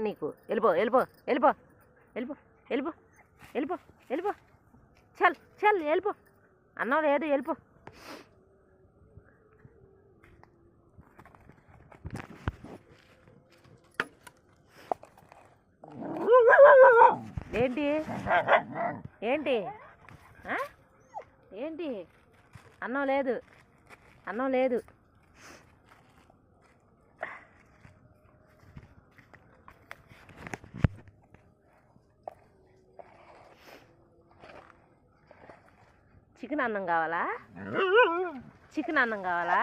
నీకు. వెళ్ళిపో వెళ్ళిపో వెళ్ళిపో వెళ్ళిపో వెళ్ళిపో వెళ్ళిపో వెళ్ళిపో. చల్ చల్ వెళ్ళిపో. అన్నం లేదు, వెళ్ళిపో. ఏంటి ఏంటి ఏంటి? అన్నం లేదు, అన్నం లేదు. చికెన్ అన్నం కావాలా? చికెన్ అన్నం కావాలా?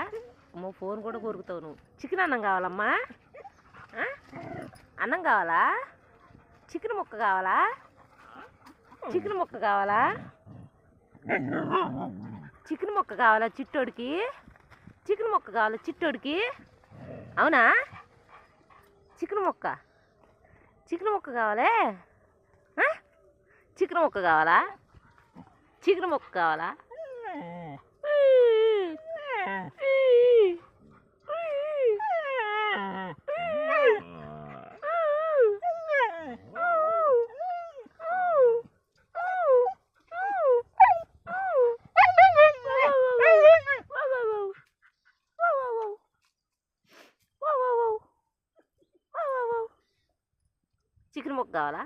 అమ్మో, ఫోన్ కూడా కొరుకుతావు నువ్వు. చికెన్ అన్నం కావాలమ్మా? అన్నం కావాలా? చికెన్ ముక్క కావాలా? చికెన్ ముక్క కావాలా? చికెన్ ముక్క కావాలా చిట్టోడికి? చికెన్ ముక్క కావాలా చిట్టోడికి? అవునా? చికెన్ ముక్క, చికెన్ ముక్క కావాలే? చికెన్ ముక్క కావాలా? చికెన్ ముక్క కావాలా? చికెన్ ముక్క కావాలా?